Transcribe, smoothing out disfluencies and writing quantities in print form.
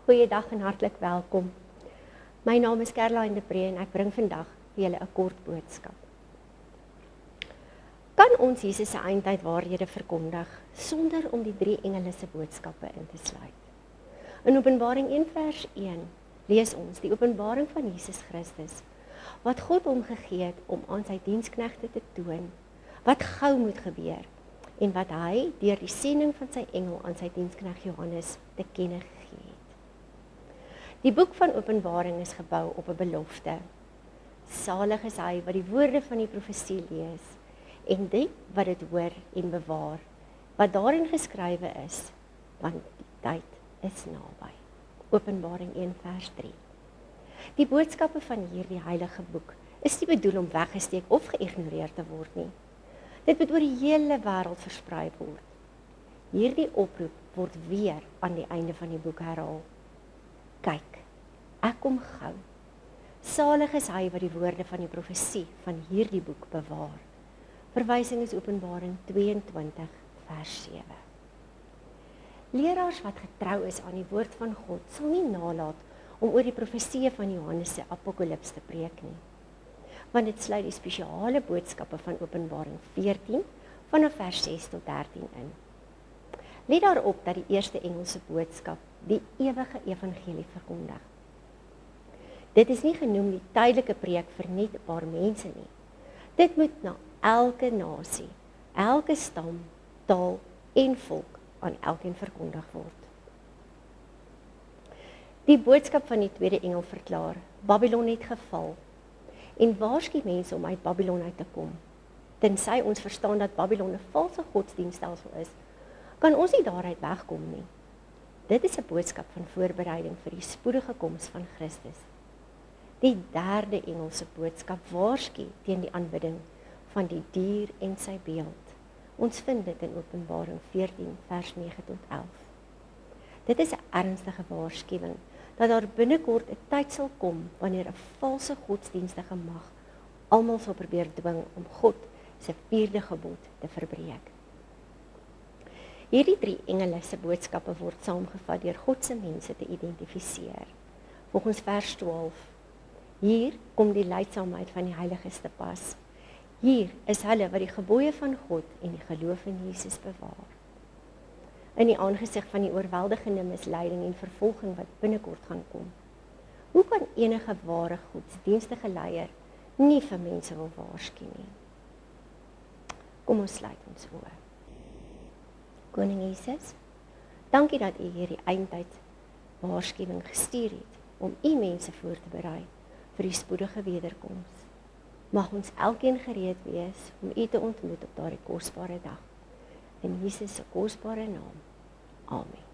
Goeiedag en hartlik welkom. My naam is Caroline de Pre en ek bring vandag vir julle 'n kort boodskap. Kan ons Jesus se eindtyd waarhede verkondig sonder om die 3 engele se boodskappe in te sluit? In Openbaring 1 vers 1 lees ons die openbaring van Jesus Christus, wat God hom gegee het om aan sy diensknegte te toon, wat gou moet gebeur, en wat hy deur die sending van sy engel aan sy diensknegt Johannes te kenne gegee het. Die boek van Openbaring is gebou op 'n belofte. Salig is hy wat die woorde van die profesie lees, en die wat dit hoor en bewaar, wat daarin geskrywe is, want die tyd is naby. Openbaring 1 vers 3. Die boodskappe van hierdie heilige boek is nie bedoel om weggesteek of geïgnoreer te word nie. Dit moet oor die hele wêreld versprei word. Hierdie oproep word weer aan die einde van die boek herhaal. Kyk, ek kom gou. Salig is hy wat die woorde van die profesie van hierdie boek bewaar. Verwysing is Openbaring 22 vers 7. Leraars wat getrou is aan die woord van God sal nie nalat om oor die profesie van Johannes se apokalips te preek nie. Want dit sluit die spesiale boodskappe van Openbaring 14 vanaf vers 6 tot 13 in. Let daarop dat die eerste Engelse boodskap die ewige evangelie verkondig. Dit is nie genoem die tydelike preek vir net 'n paar mense nie. Dit moet na elke nasie, elke stam, taal en volk aan elkeen verkondig word. Die boodskap van die tweede engel verklaar, Babylon het geval, en waarsku mense om uit Babylon uit te kom. Tensy ons verstaan dat Babylon 'n valse godsdienststelsel is, kan ons nie daaruit wegkom nie. Dit is 'n boodskap van voorbereiding vir die spoedige koms van Christus. Die derde engelse boodskap waarsku teen die aanbidding van die dier en sy beeld. Ons vind dit in Openbaring 14 vers 9 tot 11. Dit is 'n ernstige waarskuwing dat daar binnekort 'n tyd sal kom wanneer 'n valse godsdienstige mag almal sal probeer dwing om God se 4de gebod te verbreek. Hierdie 3 engele se boodskappe word saamgevat deur God se mense te identifiseer. Volgens vers 12: Hier kom die leidsaamheid van die heiliges te pas. Hier is hulle wat die gebooie van God en die geloof in Jesus bewaar. In die aangesig van die oorweldigende misleiding en vervolging wat binnekort gaan kom, hoe kan enige ware godsdienstige leier nie vir mense wil waarsku nie? Kom ons sluit ons oë. Koning Jesus, dankie dat U hierdie eindtyd waarskuwing gestuur het om U mense voor te berei vir die spoedige wederkoms. Mag ons elkeen gereed wees om U te ontmoet op daardie kosbare dag. In Jesus se kosbare naam. Amen.